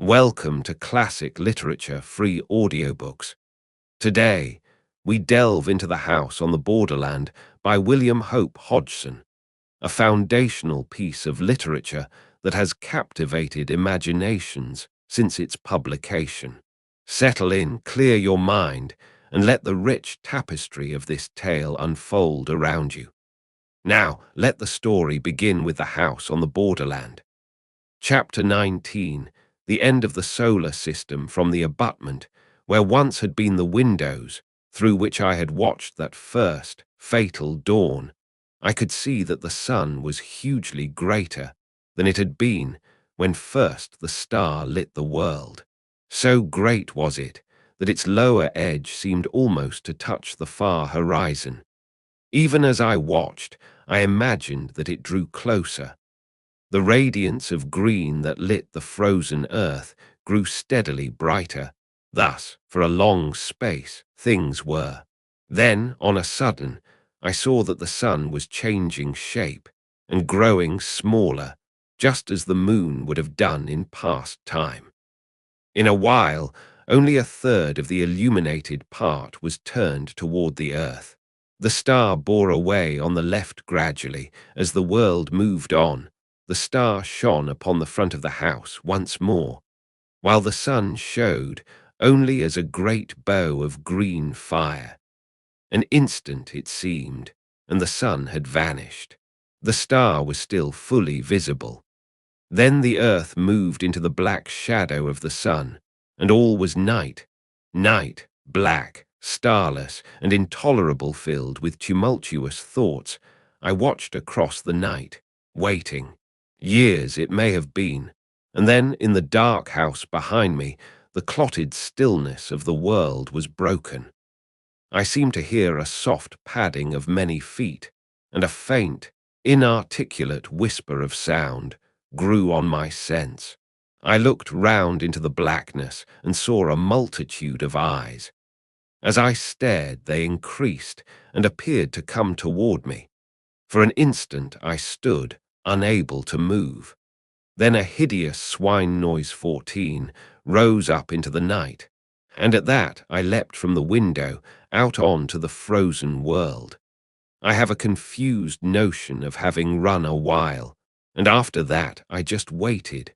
Welcome to Classic Literature Free Audiobooks. Today, we delve into The House on the Borderland by William Hope Hodgson, a foundational piece of literature that has captivated imaginations since its publication. Settle in, clear your mind, and let the rich tapestry of this tale unfold around you. Now, let the story begin with The House on the Borderland. Chapter 19, The End of the Solar System from the Abutment, where once had been the windows through which I had watched that first fatal dawn. I could see that the sun was hugely greater than it had been when first the star lit the world. So great was it that its lower edge seemed almost to touch the far horizon. Even as I watched, I imagined that it drew closer. The radiance of green that lit the frozen earth grew steadily brighter. Thus, for a long space, things were. Then, on a sudden, I saw that the sun was changing shape and growing smaller, just as the moon would have done in past time. In a while, only a third of the illuminated part was turned toward the earth. The star bore away on the left gradually as the world moved on. The star shone upon the front of the house once more, while the sun showed only as a great bow of green fire. An instant, it seemed, and the sun had vanished. The star was still fully visible. Then the earth moved into the black shadow of the sun, and all was night. Night, black, starless, and intolerable, filled with tumultuous thoughts. I watched across the night, waiting. Years it may have been, and then in the dark house behind me, the clotted stillness of the world was broken. I seemed to hear a soft padding of many feet, and a faint, inarticulate whisper of sound grew on my sense. I looked round into the blackness and saw a multitude of eyes. As I stared, they increased and appeared to come toward me. For an instant I stood, unable to move. Then a hideous swine noise 14 rose up into the night, and at that I leapt from the window out onto the frozen world. I have a confused notion of having run a while, and after that I just waited.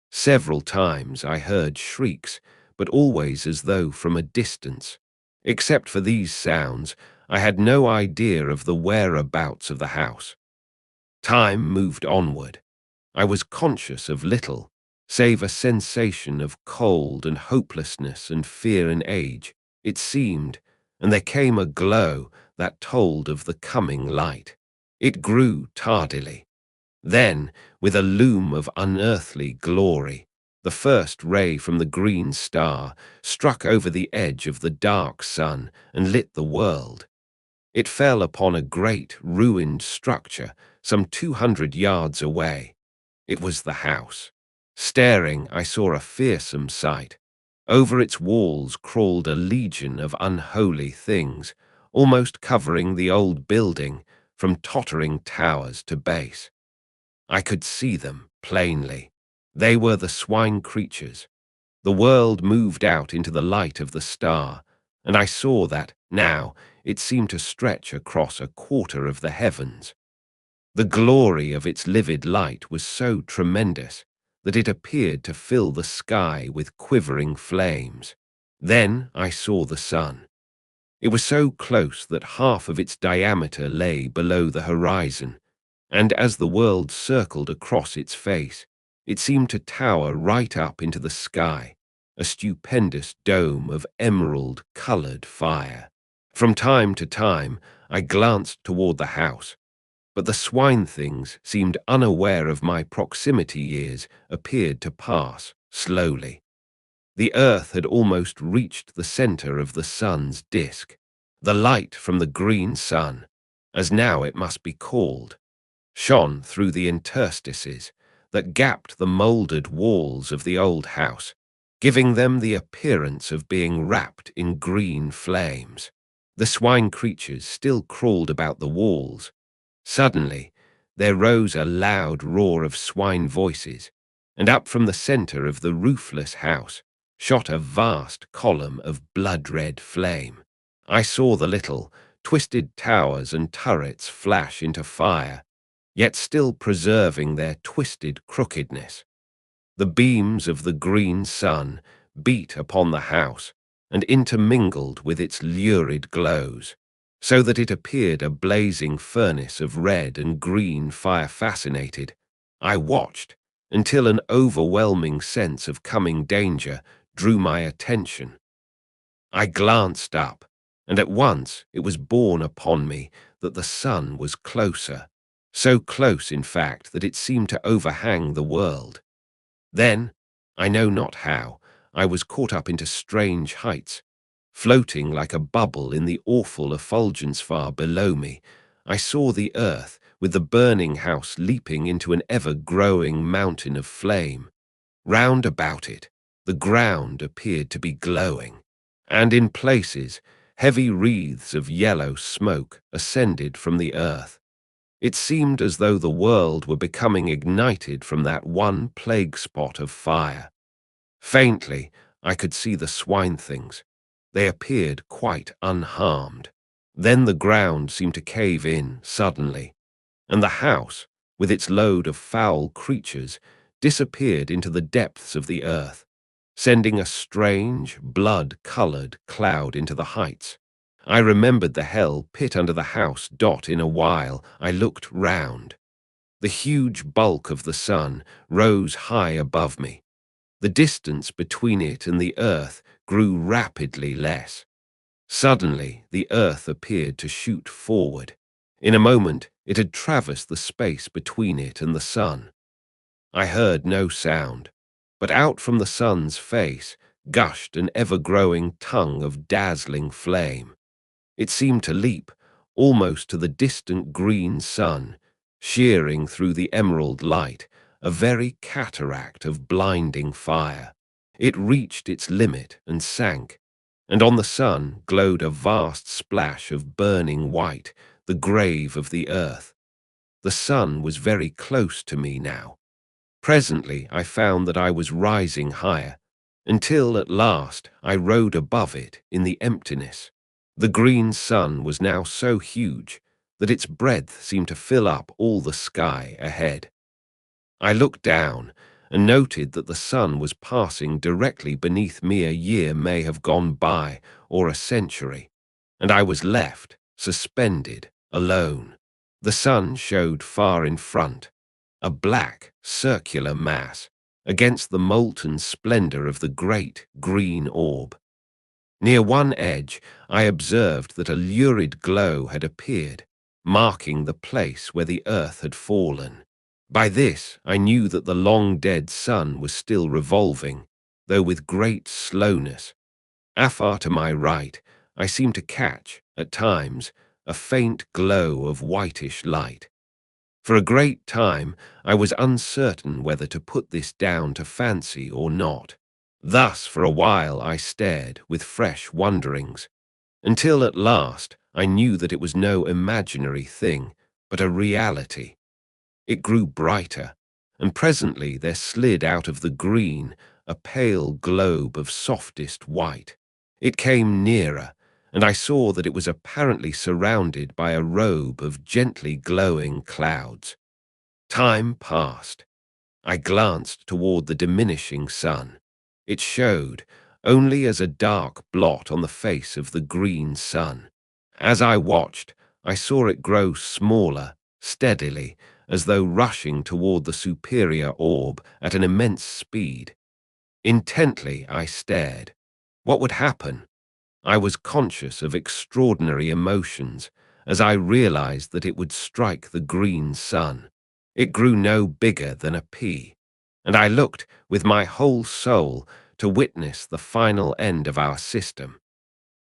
Several times I heard shrieks, but always as though from a distance. Except for these sounds, I had no idea of the whereabouts of the house. Time moved onward. I was conscious of little, save a sensation of cold and hopelessness and fear and age, it seemed, and there came a glow that told of the coming light. It grew tardily. Then, with a loom of unearthly glory, the first ray from the green star struck over the edge of the dark sun and lit the world. It fell upon a great, ruined structure some 200 yards away. It was the house. Staring, I saw a fearsome sight. Over its walls crawled a legion of unholy things, almost covering the old building from tottering towers to base. I could see them plainly. They were the swine creatures. The world moved out into the light of the star, and I saw that, now, it seemed to stretch across a quarter of the heavens. The glory of its livid light was so tremendous that it appeared to fill the sky with quivering flames. Then I saw the sun. It was so close that half of its diameter lay below the horizon, and as the world circled across its face, it seemed to tower right up into the sky, a stupendous dome of emerald-colored fire. From time to time, I glanced toward the house, but the swine things seemed unaware of my proximity. Years appeared to pass slowly. The earth had almost reached the center of the sun's disk. The light from the green sun, as now it must be called, shone through the interstices that gapped the molded walls of the old house, giving them the appearance of being wrapped in green flames. The swine creatures still crawled about the walls. Suddenly, there rose a loud roar of swine voices. and up from the center of the roofless house shot a vast column of blood-red flame. I saw the little, twisted towers and turrets flash into fire, yet still preserving their twisted crookedness. The beams of the green sun beat upon the house and intermingled with its lurid glows, so that it appeared a blazing furnace of red and green fire. Fascinated, I watched until an overwhelming sense of coming danger drew my attention. I glanced up, and at once it was borne upon me that the sun was closer, so close, in fact, that it seemed to overhang the world. Then, I know not how, I was caught up into strange heights. Floating like a bubble in the awful effulgence far below me, I saw the earth, with the burning house leaping into an ever-growing mountain of flame. Round about it, the ground appeared to be glowing, and in places, heavy wreaths of yellow smoke ascended from the earth. It seemed as though the world were becoming ignited from that one plague spot of fire. Faintly, I could see the swine things. They appeared quite unharmed. Then the ground seemed to cave in suddenly, and the house, with its load of foul creatures, disappeared into the depths of the earth, sending a strange, blood-colored cloud into the heights. I remembered the hell pit under the house. In a while, I looked round. The huge bulk of the sun rose high above me. The distance between it and the earth grew rapidly less. Suddenly, the earth appeared to shoot forward. In a moment, it had traversed the space between it and the sun. I heard no sound, but out from the sun's face gushed an ever-growing tongue of dazzling flame. It seemed to leap almost to the distant green sun, shearing through the emerald light, a very cataract of blinding fire. It reached its limit and sank, and on the sun glowed a vast splash of burning white, the grave of the earth. The sun was very close to me now. Presently I found that I was rising higher, until at last I rode above it in the emptiness. The green sun was now so huge that its breadth seemed to fill up all the sky ahead. I looked down and noted that the sun was passing directly beneath me. A year may have gone by, or a century, and I was left, suspended, alone. The sun showed far in front, a black, circular mass, against the molten splendor of the great green orb. Near one edge, I observed that a lurid glow had appeared, marking the place where the earth had fallen. By this, I knew that the long-dead sun was still revolving, though with great slowness. Afar to my right, I seemed to catch, at times, a faint glow of whitish light. For a great time, I was uncertain whether to put this down to fancy or not. Thus, for a while, I stared with fresh wonderings, until at last I knew that it was no imaginary thing, but a reality. It grew brighter, and presently there slid out of the green a pale globe of softest white. It came nearer, and I saw that it was apparently surrounded by a robe of gently glowing clouds. Time passed. I glanced toward the diminishing sun. It showed only as a dark blot on the face of the green sun. As I watched, I saw it grow smaller, steadily, as though rushing toward the superior orb at an immense speed. Intently I stared. What would happen? I was conscious of extraordinary emotions as I realized that it would strike the green sun. It grew no bigger than a pea, and I looked with my whole soul to witness the final end of our system.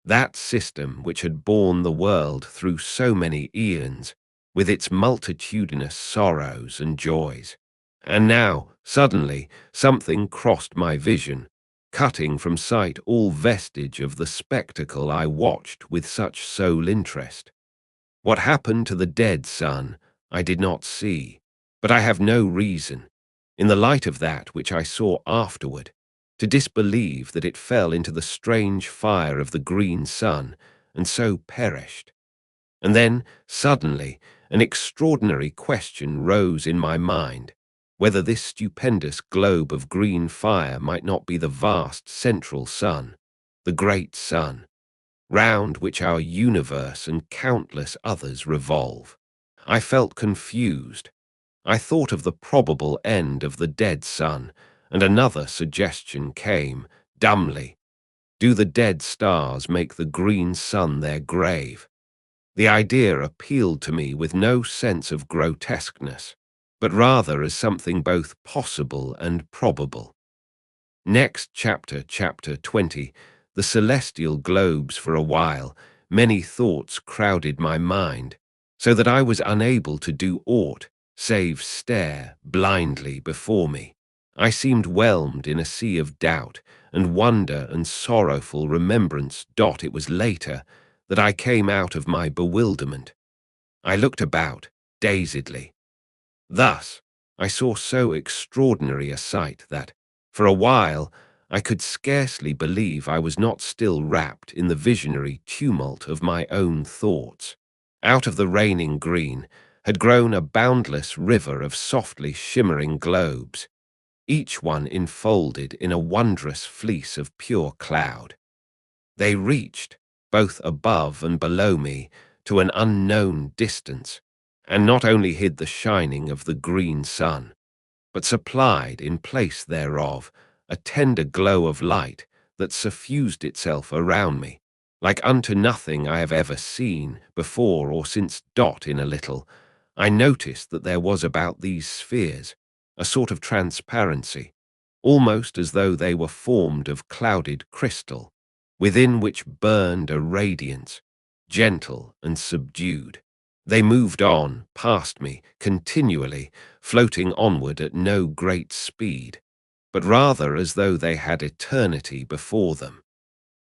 That system which had borne the world through so many eons, with its multitudinous sorrows and joys. And now, suddenly, something crossed my vision, cutting from sight all vestige of the spectacle I watched with such sole interest. What happened to the dead sun, I did not see, but I have no reason, in the light of that which I saw afterward, to disbelieve that it fell into the strange fire of the green sun, and so perished. And then, suddenly, an extraordinary question rose in my mind, whether this stupendous globe of green fire might not be the vast central sun, the great sun, round which our universe and countless others revolve. I felt confused. I thought of the probable end of the dead sun, and another suggestion came, dumbly. Do the dead stars make the green sun their grave? The idea appealed to me with no sense of grotesqueness, but rather as something both possible and probable. Next chapter, chapter 20, the celestial globes. For a while, many thoughts crowded my mind, so that I was unable to do aught save stare blindly before me. I seemed whelmed in a sea of doubt and wonder and sorrowful remembrance. It was later that I came out of my bewilderment. I looked about, dazedly. Thus, I saw so extraordinary a sight that, for a while, I could scarcely believe I was not still wrapped in the visionary tumult of my own thoughts. Out of the reigning green had grown a boundless river of softly shimmering globes, each one enfolded in a wondrous fleece of pure cloud. They reached, both above and below me, to an unknown distance, and not only hid the shining of the green sun, but supplied in place thereof a tender glow of light that suffused itself around me, like unto nothing I have ever seen before or since. In a little, I noticed that there was about these spheres a sort of transparency, almost as though they were formed of clouded crystal, within which burned a radiance, gentle and subdued. They moved on, past me, continually, floating onward at no great speed, but rather as though they had eternity before them.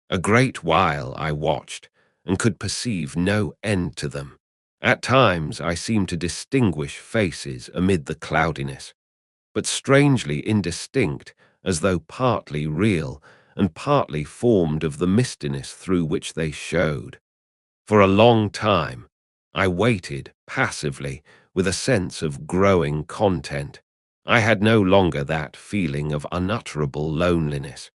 A great while I watched, and could perceive no end to them. At times I seemed to distinguish faces amid the cloudiness, but strangely indistinct, as though partly real and partly formed of the mistiness through which they showed. For a long time, I waited passively with a sense of growing content. I had no longer that feeling of unutterable loneliness,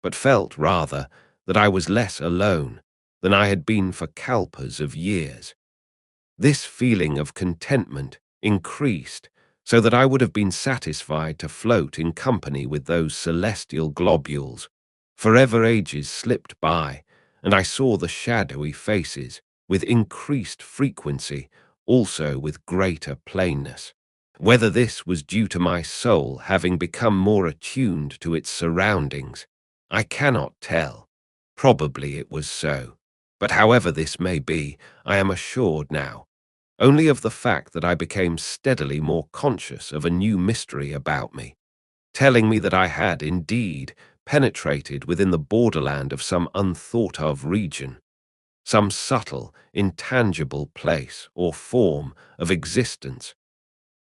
but felt rather that I was less alone than I had been for kalpas of years. This feeling of contentment increased so that I would have been satisfied to float in company with those celestial globules. Forever ages slipped by, and I saw the shadowy faces with increased frequency, also with greater plainness. Whether this was due to my soul having become more attuned to its surroundings, I cannot tell. Probably it was so. But however this may be, I am assured now only of the fact that I became steadily more conscious of a new mystery about me, telling me that I had, indeed, penetrated within the borderland of some unthought-of region, some subtle, intangible place or form of existence.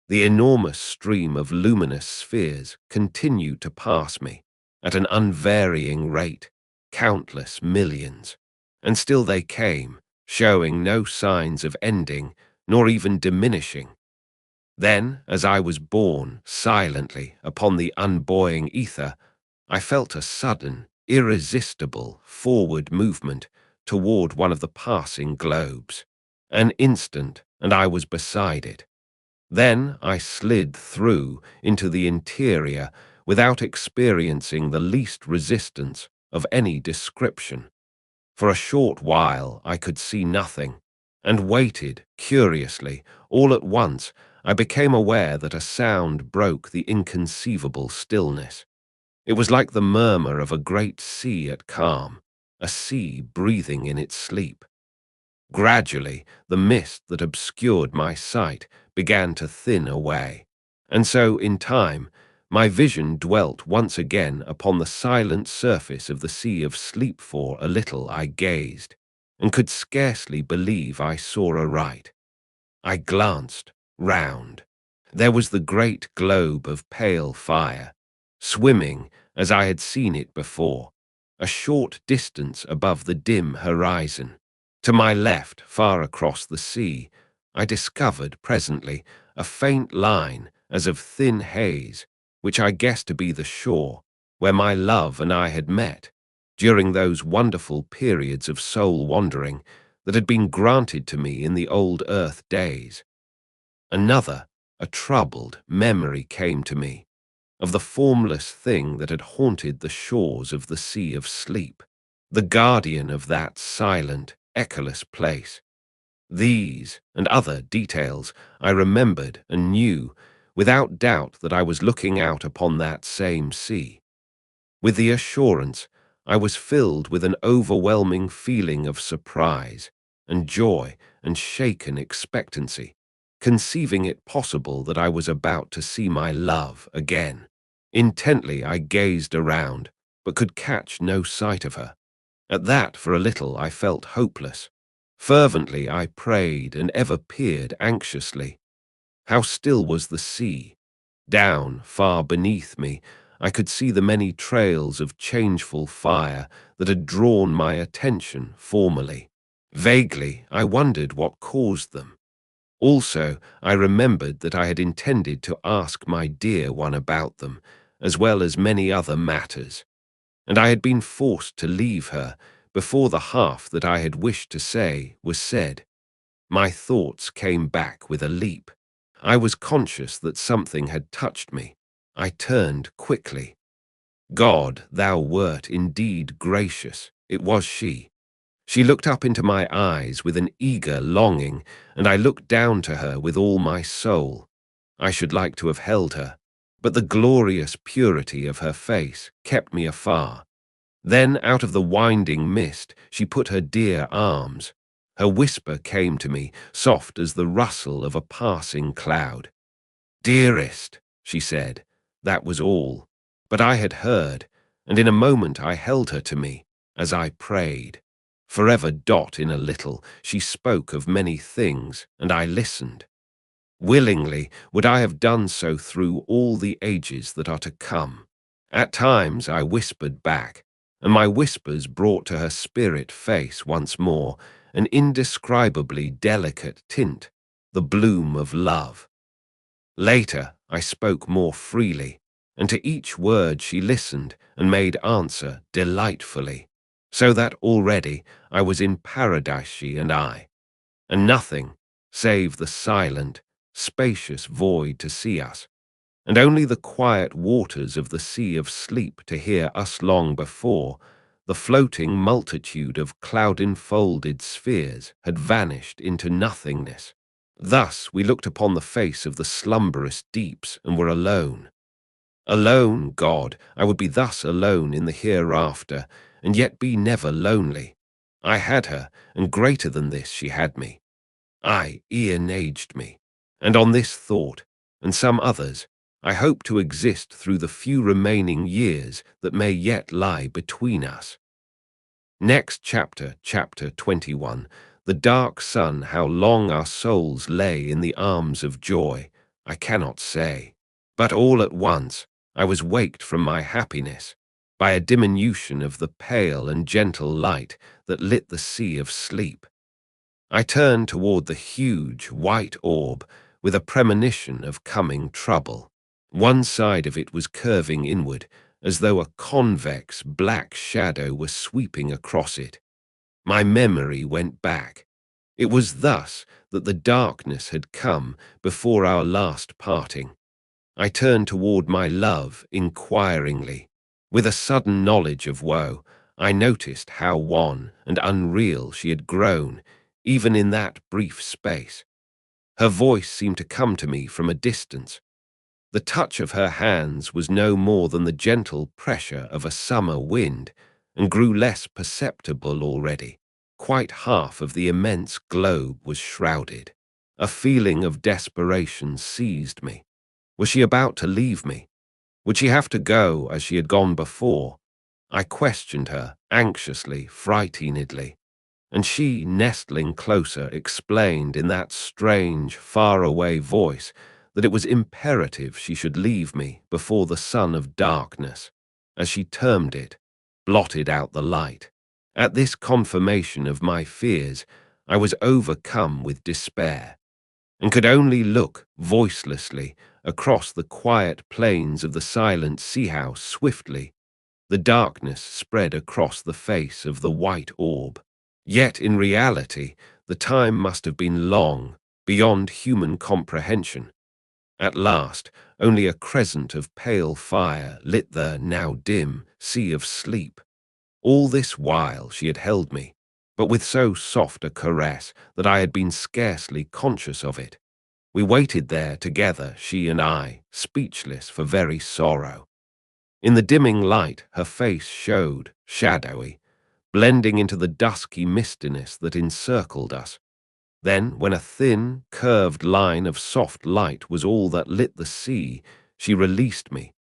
The enormous stream of luminous spheres continued to pass me at an unvarying rate, countless millions, and still they came, showing no signs of ending nor even diminishing. Then, as I was borne silently upon the unbuoying ether, I felt a sudden, irresistible forward movement toward one of the passing globes. An instant, and I was beside it. Then I slid through into the interior without experiencing the least resistance of any description. For a short while I could see nothing, and waited curiously. All at once I became aware that a sound broke the inconceivable stillness. It was like the murmur of a great sea at calm, a sea breathing in its sleep. Gradually, the mist that obscured my sight began to thin away, and so, in time, my vision dwelt once again upon the silent surface of the sea of sleep. For a little I gazed, and could scarcely believe I saw aright. I glanced round. There was the great globe of pale fire, swimming as I had seen it before, a short distance above the dim horizon. To my left, far across the sea, I discovered presently a faint line as of thin haze, which I guessed to be the shore, where my love and I had met, during those wonderful periods of soul wandering that had been granted to me in the old earth days. Another, a troubled memory came to me of the formless thing that had haunted the shores of the sea of sleep, the guardian of that silent, echoless place. These and other details I remembered and knew without doubt that I was looking out upon that same sea. With the assurance, I was filled with an overwhelming feeling of surprise and joy and shaken expectancy, conceiving it possible that I was about to see my love again. Intently I gazed around, but could catch no sight of her. At that, for a little, I felt hopeless. Fervently I prayed and ever peered anxiously. How still was the sea! Down, far beneath me, I could see the many trails of changeful fire that had drawn my attention formerly. Vaguely, I wondered what caused them. Also, I remembered that I had intended to ask my dear one about them, as well as many other matters, and I had been forced to leave her before the half that I had wished to say was said. My thoughts came back with a leap. I was conscious that something had touched me. I turned quickly. God, thou wert indeed gracious. It was she. She looked up into my eyes with an eager longing, and I looked down to her with all my soul. I should like to have held her, but the glorious purity of her face kept me afar. Then, out of the winding mist, she put her dear arms. Her whisper came to me, soft as the rustle of a passing cloud. "Dearest," she said. That was all. But I had heard, and in a moment I held her to me, as I prayed. Forever in a little, she spoke of many things, and I listened. Willingly would I have done so through all the ages that are to come. At times I whispered back, and my whispers brought to her spirit face once more an indescribably delicate tint, the bloom of love. Later I spoke more freely, and to each word she listened and made answer delightfully, so that already I was in paradise, she and I, and nothing save the silent, spacious void to see us, and only the quiet waters of the sea of sleep to hear us long before. The floating multitude of cloud-enfolded spheres had vanished into nothingness. Thus we looked upon the face of the slumberous deeps and were alone. Alone, God, I would be thus alone in the hereafter, and yet be never lonely. I had her, and greater than this she had me. I, e'en aged me, and on this thought, and some others, I hope to exist through the few remaining years that may yet lie between us. Next chapter, chapter 21, the dark sun, how long our souls lay in the arms of joy, I cannot say. But all at once, I was waked from my happiness by a diminution of the pale and gentle light that lit the sea of sleep. I turned toward the huge white orb with a premonition of coming trouble. One side of it was curving inward, as though a convex black shadow were sweeping across it. My memory went back. It was thus that the darkness had come before our last parting. I turned toward my love inquiringly. With a sudden knowledge of woe, I noticed how wan and unreal she had grown, even in that brief space. Her voice seemed to come to me from a distance. The touch of her hands was no more than the gentle pressure of a summer wind, and grew less perceptible already. Quite half of the immense globe was shrouded. A feeling of desperation seized me. Was she about to leave me? Would she have to go as she had gone before? I questioned her, anxiously, frightenedly, and she, nestling closer, explained in that strange, far-away voice that it was imperative she should leave me before the sun of darkness, as she termed it, blotted out the light. At this confirmation of my fears, I was overcome with despair, and could only look voicelessly across the quiet plains of the silent sea-house. Swiftly the darkness spread across the face of the white orb. Yet in reality, the time must have been long, beyond human comprehension. At last, only a crescent of pale fire lit the now dim sea of sleep. All this while she had held me, but with so soft a caress that I had been scarcely conscious of it. We waited there together, she and I, speechless for very sorrow. In the dimming light, her face showed, shadowy, blending into the dusky mistiness that encircled us. Then, when a thin, curved line of soft light was all that lit the sea, she released me,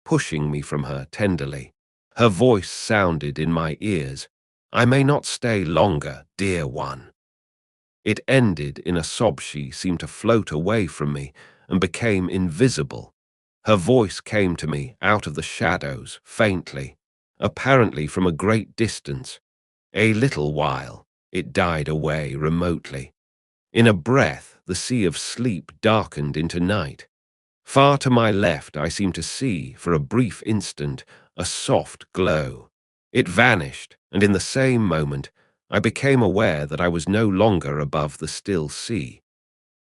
pushing me from her tenderly. Her voice sounded in my ears, "I may not stay longer, dear one." It ended in a sob. She seemed to float away from me and became invisible. Her voice came to me out of the shadows, faintly, apparently from a great distance. A little while, it died away remotely. In a breath, the sea of sleep darkened into night. Far to my left, I seemed to see, for a brief instant, a soft glow. It vanished, and in the same moment, I became aware that I was no longer above the still sea,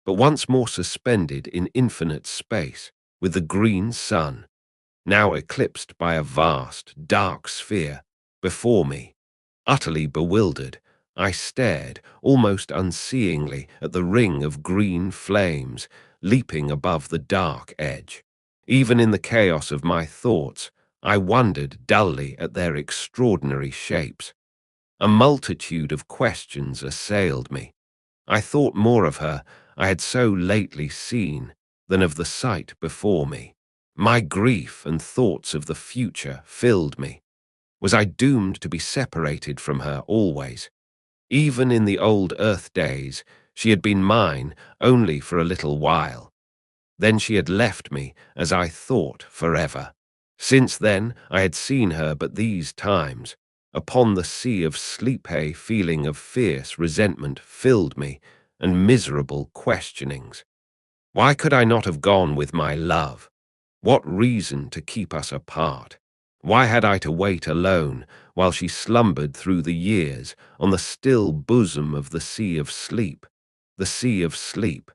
but once more suspended in infinite space, with the green sun, now eclipsed by a vast, dark sphere, before me. Utterly bewildered, I stared, almost unseeingly, at the ring of green flames leaping above the dark edge. Even in the chaos of my thoughts, I wondered dully at their extraordinary shapes. A multitude of questions assailed me. I thought more of her I had so lately seen than of the sight before me. My grief and thoughts of the future filled me. Was I doomed to be separated from her always? Even in the old earth days, she had been mine only for a little while. Then she had left me, as I thought, forever. Since then, I had seen her but these times. Upon the sea of sleep, a feeling of fierce resentment filled me, and miserable questionings. Why could I not have gone with my love? What reason to keep us apart? Why had I to wait alone while she slumbered through the years on the still bosom of the sea of sleep? The sea of sleep.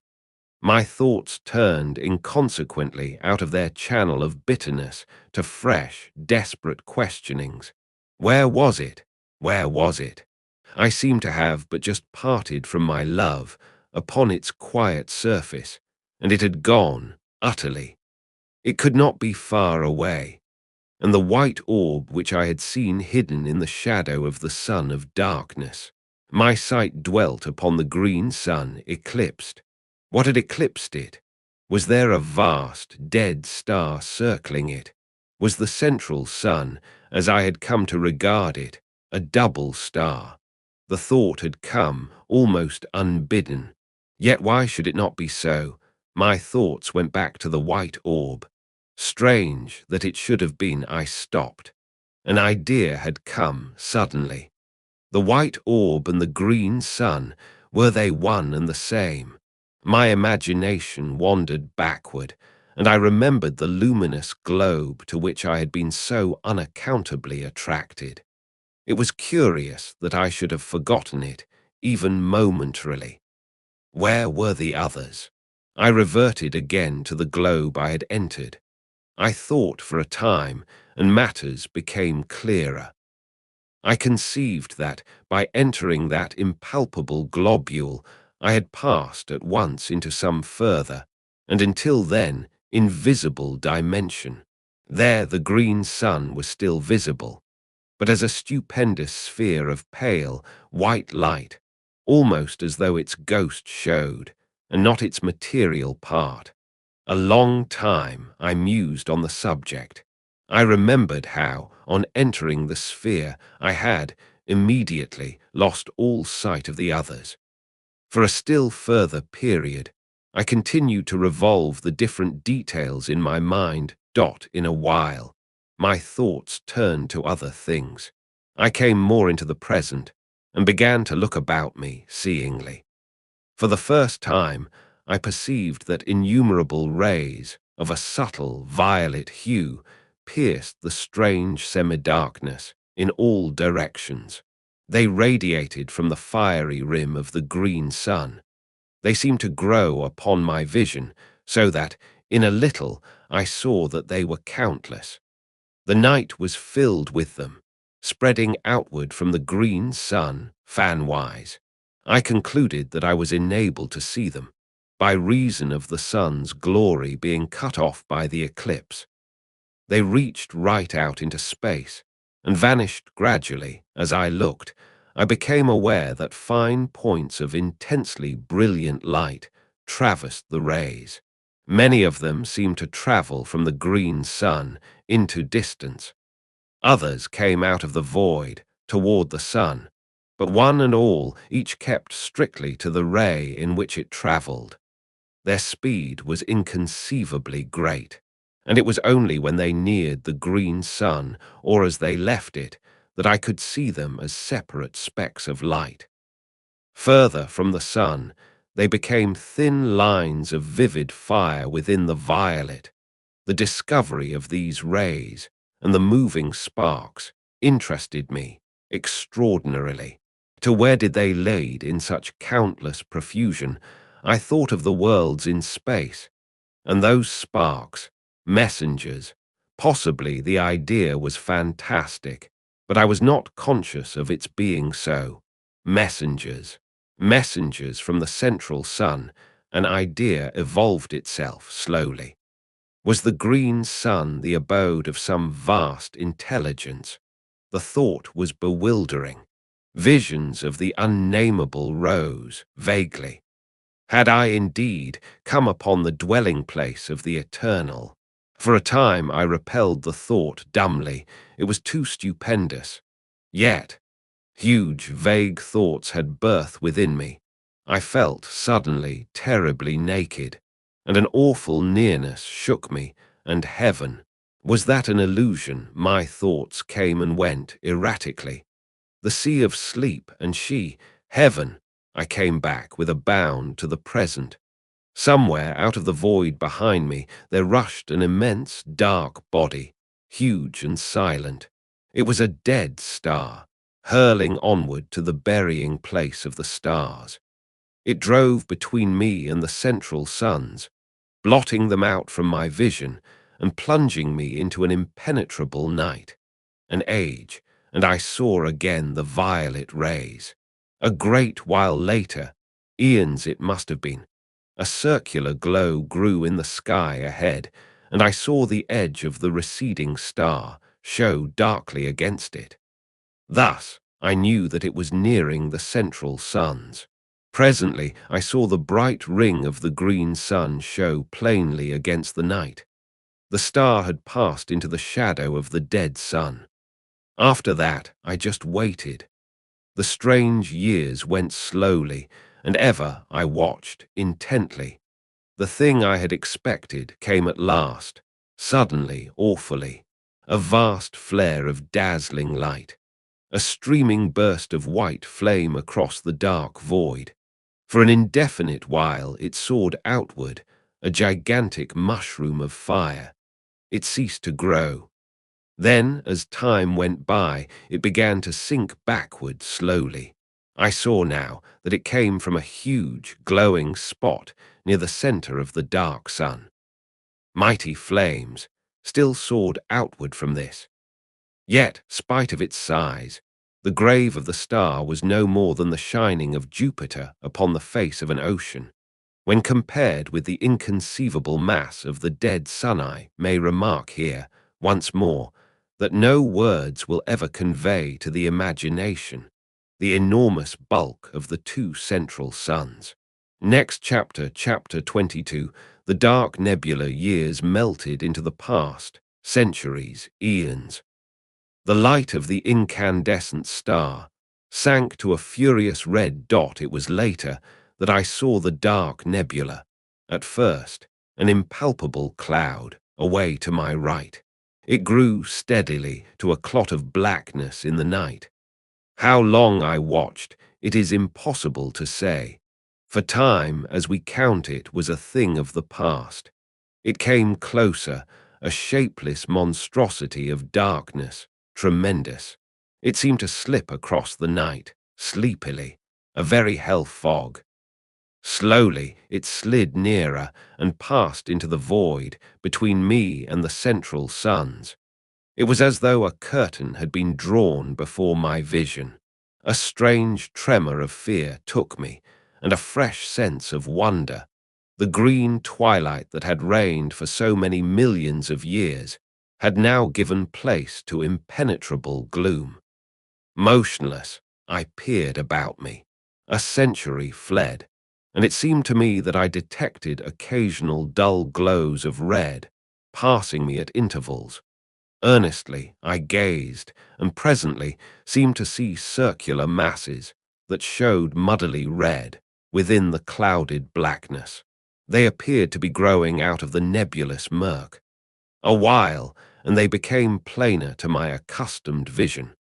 My thoughts turned inconsequently out of their channel of bitterness to fresh, desperate questionings. Where was it? Where was it? I seemed to have but just parted from my love upon its quiet surface, and it had gone, utterly. It could not be far away, and the white orb which I had seen hidden in the shadow of the sun of darkness. My sight dwelt upon the green sun eclipsed. What had eclipsed it? Was there a vast, dead star circling it? Was the central sun, as I had come to regard it, a double star? The thought had come, almost unbidden. Yet why should it not be so? My thoughts went back to the white orb. Strange that it should have been. I stopped. An idea had come suddenly. The white orb and the green sun, were they one and the same? My imagination wandered backward, and I remembered the luminous globe to which I had been so unaccountably attracted. It was curious that I should have forgotten it, even momentarily. Where were the others? I reverted again to the globe I had entered. I thought for a time, and matters became clearer. I conceived that, by entering that impalpable globule, I had passed at once into some further, and until then, invisible dimension. There the green sun was still visible, but as a stupendous sphere of pale, white light, almost as though its ghost showed, and not its material part. A long time I mused on the subject. I remembered how, on entering the sphere, I had, immediately, lost all sight of the others. For a still further period, I continued to revolve the different details in my mind. In a while, my thoughts turned to other things. I came more into the present and began to look about me seeingly. For the first time, I perceived that innumerable rays of a subtle violet hue pierced the strange semi-darkness in all directions. They radiated from the fiery rim of the green sun. They seemed to grow upon my vision, so that, in a little, I saw that they were countless. The night was filled with them, spreading outward from the green sun, fan-wise. I concluded that I was enabled to see them, by reason of the sun's glory being cut off by the eclipse. They reached right out into space, and vanished gradually. As I looked, I became aware that fine points of intensely brilliant light traversed the rays. Many of them seemed to travel from the green sun into distance. Others came out of the void toward the sun, but one and all each kept strictly to the ray in which it traveled. Their speed was inconceivably great, and it was only when they neared the green sun, or as they left it, that I could see them as separate specks of light. Further from the sun, they became thin lines of vivid fire within the violet. The discovery of these rays and the moving sparks interested me extraordinarily. To where did they lead in such countless profusion? I thought of the worlds in space, and those sparks, messengers. Possibly the idea was fantastic, but I was not conscious of its being so. Messengers. Messengers from the central sun. An idea evolved itself slowly. Was the green sun the abode of some vast intelligence? The thought was bewildering. Visions of the unnameable rose vaguely. Had I indeed come upon the dwelling place of the eternal? For a time I repelled the thought dumbly. It was too stupendous. Yet, huge, vague thoughts had birth within me. I felt suddenly terribly naked, and an awful nearness shook me, and heaven. Was that an illusion? My thoughts came and went erratically. The sea of sleep, and she, heaven. I came back with a bound to the present. Somewhere out of the void behind me there rushed an immense dark body, huge and silent. It was a dead star, hurling onward to the burying place of the stars. It drove between me and the central suns, blotting them out from my vision and plunging me into an impenetrable night, an age, and I saw again the violet rays. A great while later, eons it must have been, a circular glow grew in the sky ahead, and I saw the edge of the receding star show darkly against it. Thus, I knew that it was nearing the central suns. Presently, I saw the bright ring of the green sun show plainly against the night. The star had passed into the shadow of the dead sun. After that, I just waited. The strange years went slowly, and ever I watched intently. The thing I had expected came at last, suddenly, awfully. A vast flare of dazzling light. A streaming burst of white flame across the dark void. For an indefinite while it soared outward, a gigantic mushroom of fire. It ceased to grow. Then, as time went by, it began to sink backward slowly. I saw now that it came from a huge, glowing spot near the center of the dark sun. Mighty flames still soared outward from this. Yet, spite of its size, the grave of the star was no more than the shining of Jupiter upon the face of an ocean. When compared with the inconceivable mass of the dead sun, I may remark here, once more, that no words will ever convey to the imagination the enormous bulk of the two central suns. Next chapter, chapter 22, the dark nebula years melted into the past, centuries, eons. The light of the incandescent star sank to a furious red dot. It was later that I saw the dark nebula, At first, an impalpable cloud, away to my right. It grew steadily to a clot of blackness in the night. How long I watched, it is impossible to say, for time, as we count it, was a thing of the past. It came closer, a shapeless monstrosity of darkness, tremendous. It seemed to slip across the night, sleepily, a very hell fog. Slowly, it slid nearer and passed into the void between me and the central suns. It was as though a curtain had been drawn before my vision. A strange tremor of fear took me, and a fresh sense of wonder. The green twilight that had reigned for so many millions of years had now given place to impenetrable gloom. Motionless, I peered about me. A century fled, and it seemed to me that I detected occasional dull glows of red passing me at intervals. Earnestly, I gazed, and presently seemed to see circular masses that showed muddily red within the clouded blackness. They appeared to be growing out of the nebulous murk. A while, and they became plainer to my accustomed vision.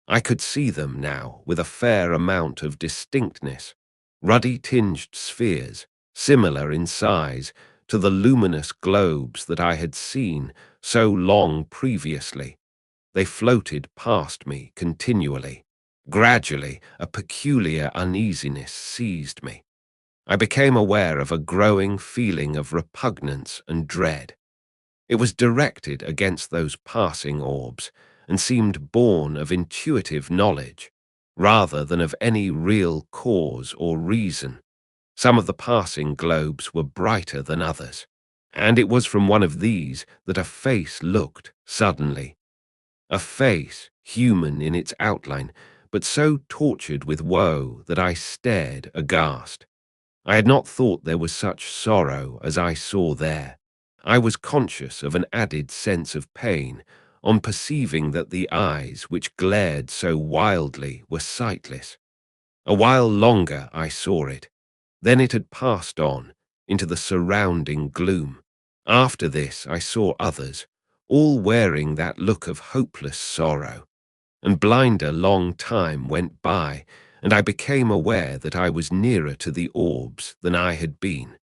I could see them now with a fair amount of distinctness, ruddy-tinged spheres, similar in size to the luminous globes that I had seen so long previously. They floated past me continually. Gradually, a peculiar uneasiness seized me. I became aware of a growing feeling of repugnance and dread. It was directed against those passing orbs, and seemed born of intuitive knowledge, rather than of any real cause or reason. Some of the passing globes were brighter than others, and it was from one of these that a face looked suddenly. A face, human in its outline, but so tortured with woe that I stared aghast. I had not thought there was such sorrow as I saw there. I was conscious of an added sense of pain on perceiving that the eyes which glared so wildly were sightless. A while longer I saw it. Then it had passed on into the surrounding gloom. After this I saw others, all wearing that look of hopeless sorrow. And blinder long time went by, and I became aware that I was nearer to the orbs than I had been.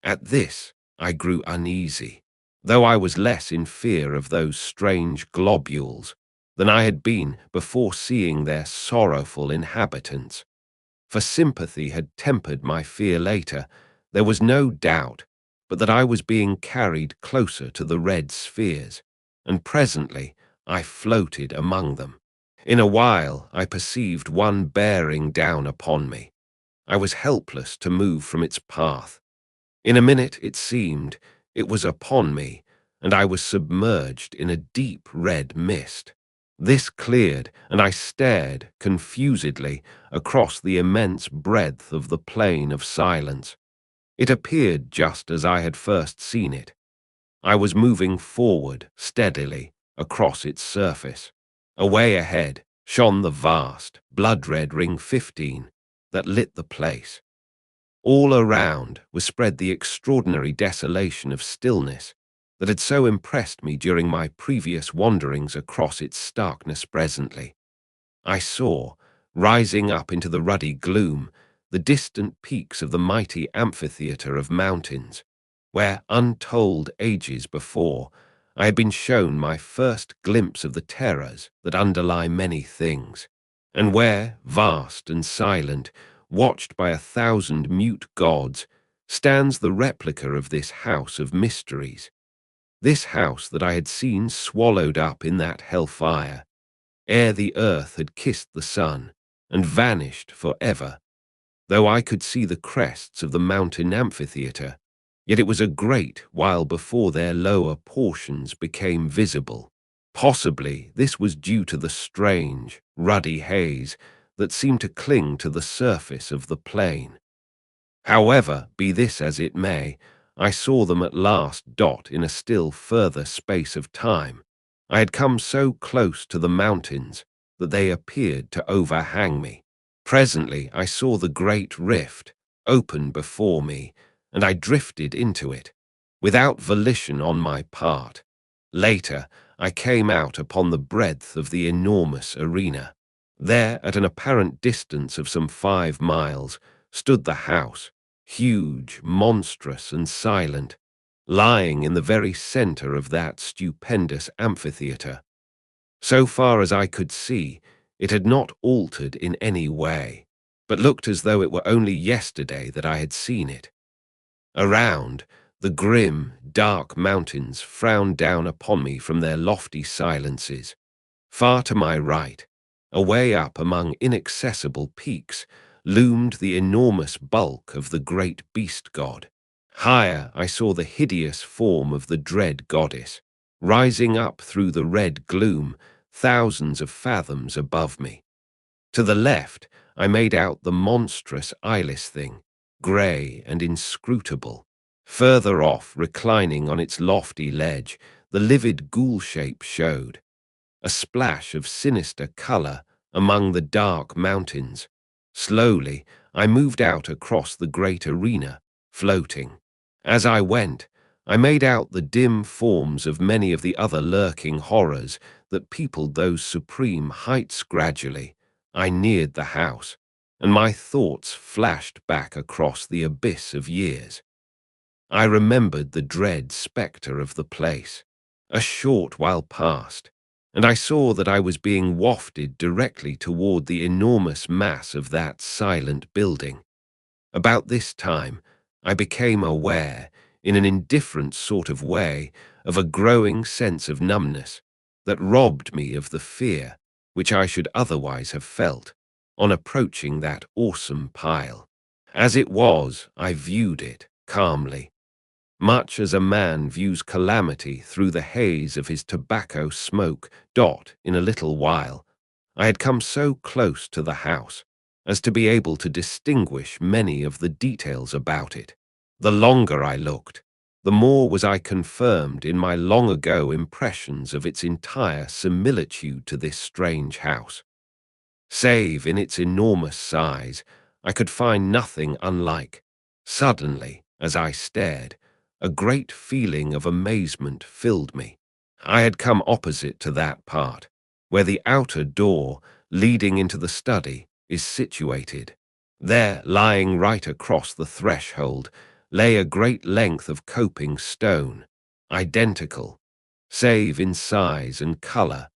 At this, I grew uneasy, though I was less in fear of those strange globules than I had been before seeing their sorrowful inhabitants. For sympathy had tempered my fear later, there was no doubt but that I was being carried closer to the red spheres, and presently I floated among them. In a while I perceived one bearing down upon me. I was helpless to move from its path. In a minute, it seemed, it was upon me, and I was submerged in a deep red mist. This cleared, and I stared confusedly across the immense breadth of the plain of silence. It appeared just as I had first seen it. I was moving forward steadily across its surface. Away ahead shone the vast, blood-red Ring 15 that lit the place. All around was spread the extraordinary desolation of stillness that had so impressed me during my previous wanderings across its starkness presently. I saw, rising up into the ruddy gloom, the distant peaks of the mighty amphitheatre of mountains, where, untold ages before, I had been shown my first glimpse of the terrors that underlie many things, and where, vast and silent, watched by 1,000 mute gods, stands the replica of this house of mysteries. This house that I had seen swallowed up in that hellfire, ere the earth had kissed the sun and vanished for ever. Though I could see the crests of the mountain amphitheatre, yet it was a great while before their lower portions became visible. Possibly this was due to the strange, ruddy haze that seemed to cling to the surface of the plain. However, be this as it may, I saw them at last dot in a still further space of time. I had come so close to the mountains that they appeared to overhang me. Presently I saw the great rift open before me, and I drifted into it, without volition on my part. Later, I came out upon the breadth of the enormous arena. There, at an apparent distance of some 5 miles, stood the house, huge, monstrous, and silent, lying in the very center of that stupendous amphitheater. So far as I could see, it had not altered in any way, but looked as though it were only yesterday that I had seen it. Around, the grim, dark mountains frowned down upon me from their lofty silences. Far to my right, away up among inaccessible peaks, loomed the enormous bulk of the great beast god. Higher, I saw the hideous form of the dread goddess, rising up through the red gloom, thousands of fathoms above me. To the left, I made out the monstrous eyeless thing, grey and inscrutable. Further off, reclining on its lofty ledge, the livid ghoul shape showed, a splash of sinister colour among the dark mountains. Slowly, I moved out across the great arena, floating. As I went, I made out the dim forms of many of the other lurking horrors that peopled those supreme heights. Gradually, I neared the house, and my thoughts flashed back across the abyss of years. I remembered the dread spectre of the place. A short while passed, and I saw that I was being wafted directly toward the enormous mass of that silent building. About this time, I became aware, in an indifferent sort of way, of a growing sense of numbness that robbed me of the fear which I should otherwise have felt on approaching that awesome pile. As it was, I viewed it calmly, much as a man views calamity through the haze of his tobacco smoke. In a little while, I had come so close to the house as to be able to distinguish many of the details about it. The longer I looked, the more was I confirmed in my long-ago impressions of its entire similitude to this strange house. Save in its enormous size, I could find nothing unlike. Suddenly, as I stared, a great feeling of amazement filled me. I had come opposite to that part, where the outer door, leading into the study, is situated. There, lying right across the threshold, lay a great length of coping stone, identical, save in size and colour,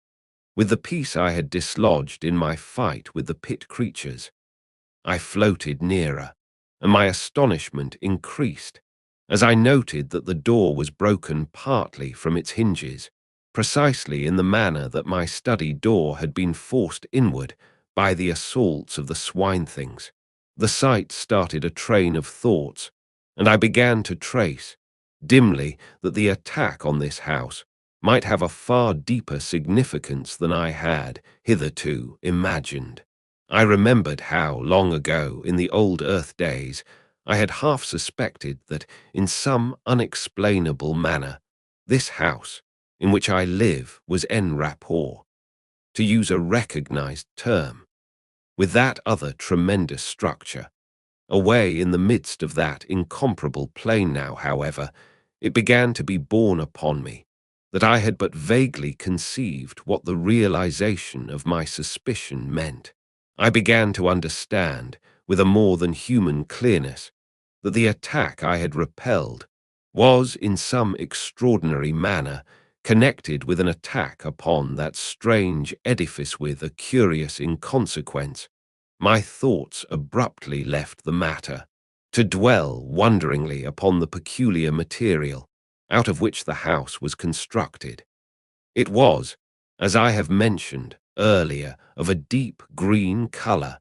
with the piece I had dislodged in my fight with the pit creatures. I floated nearer, and my astonishment increased as I noted that the door was broken partly from its hinges, precisely in the manner that my study door had been forced inward by the assaults of the swine things. The sight started a train of thoughts, and I began to trace, dimly, that the attack on this house might have a far deeper significance than I had hitherto imagined. I remembered how, long ago, in the old Earth days, I had half suspected that, in some unexplainable manner, this house, in which I live, was en rapport, to use a recognized term, with that other tremendous structure. Away in the midst of that incomparable plain now, however, it began to be borne upon me that I had but vaguely conceived what the realization of my suspicion meant. I began to understand, with a more than human clearness, that the attack I had repelled was, in some extraordinary manner, connected with an attack upon that strange edifice. With a curious inconsequence, my thoughts abruptly left the matter, to dwell wonderingly upon the peculiar material out of which the house was constructed. It was, as I have mentioned earlier, of a deep green color.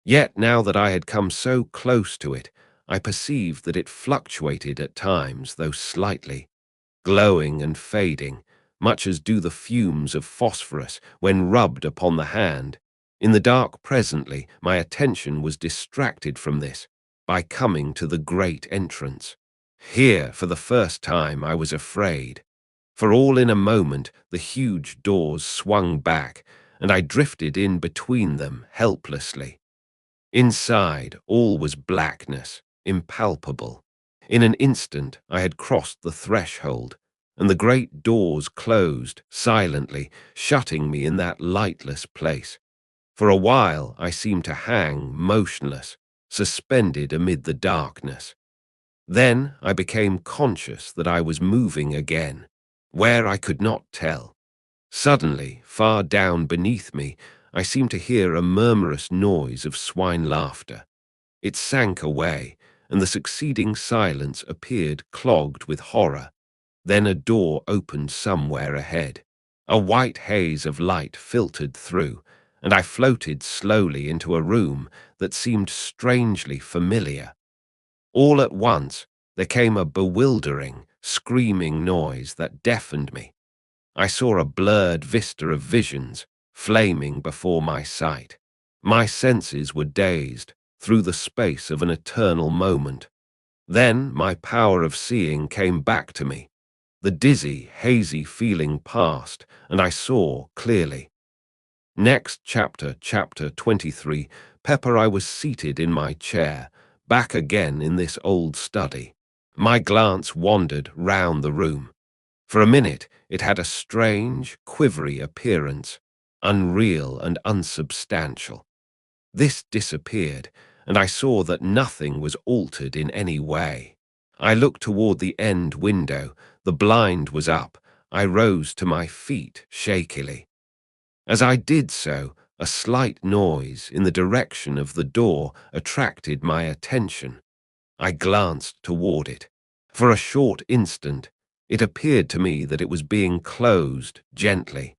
Yet now that I had come so close to it, I perceived that it fluctuated at times, though slightly, glowing and fading, much as do the fumes of phosphorus when rubbed upon the hand. In the dark presently, my attention was distracted from this by coming to the great entrance. Here, for the first time, I was afraid, for all in a moment the huge doors swung back, and I drifted in between them helplessly. Inside, all was blackness, impalpable. In an instant, I had crossed the threshold, and the great doors closed silently, shutting me in that lightless place. For a while, I seemed to hang motionless, suspended amid the darkness. Then I became conscious that I was moving again, where I could not tell. Suddenly, far down beneath me, I seemed to hear a murmurous noise of swine laughter. It sank away, and the succeeding silence appeared clogged with horror. Then a door opened somewhere ahead. A white haze of light filtered through, and I floated slowly into a room that seemed strangely familiar. All at once, there came a bewildering, screaming noise that deafened me. I saw a blurred vista of visions flaming before my sight. My senses were dazed through the space of an eternal moment. Then my power of seeing came back to me. The dizzy, hazy feeling passed, and I saw clearly. Next chapter, chapter 23, Pepper, I was seated in my chair, back again in this old study. My glance wandered round the room. For a minute, it had a strange, quivery appearance, unreal and unsubstantial. This disappeared, and I saw that nothing was altered in any way. I looked toward the end window. The blind was up. I rose to my feet shakily. As I did so, a slight noise in the direction of the door attracted my attention. I glanced toward it. For a short instant, it appeared to me that it was being closed gently.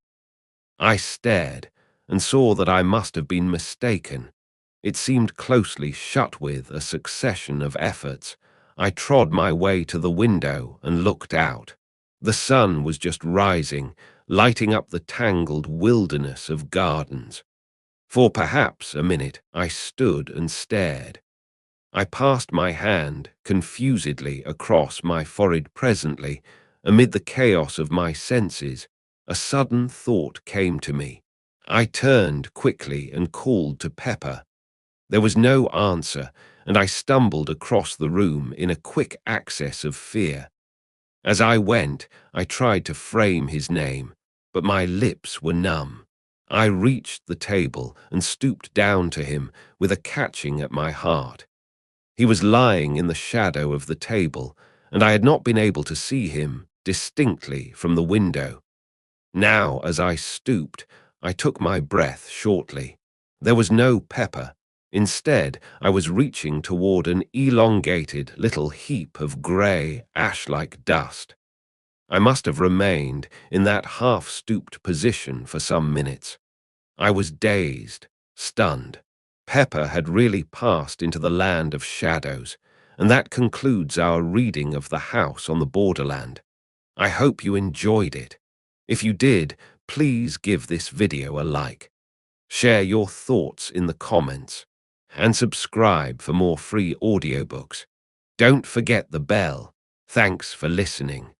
I stared and saw that I must have been mistaken. It seemed closely shut with a succession of efforts. I trod my way to the window and looked out. The sun was just rising, lighting up the tangled wilderness of gardens. For perhaps a minute I stood and stared. I passed my hand confusedly across my forehead. Presently, amid the chaos of my senses, a sudden thought came to me. I turned quickly and called to Pepper. There was no answer, and I stumbled across the room in a quick access of fear. As I went, I tried to frame his name, but my lips were numb. I reached the table and stooped down to him with a catching at my heart. He was lying in the shadow of the table, and I had not been able to see him distinctly from the window. Now, as I stooped, I took my breath shortly. There was no Pepper. Instead, I was reaching toward an elongated little heap of grey, ash-like dust. I must have remained in that half-stooped position for some minutes. I was dazed, stunned. Pepper had really passed into the land of shadows, and that concludes our reading of The House on the Borderland. I hope you enjoyed it. If you did, please give this video a like. Share your thoughts in the comments, and subscribe for more free audiobooks. Don't forget the bell. Thanks for listening.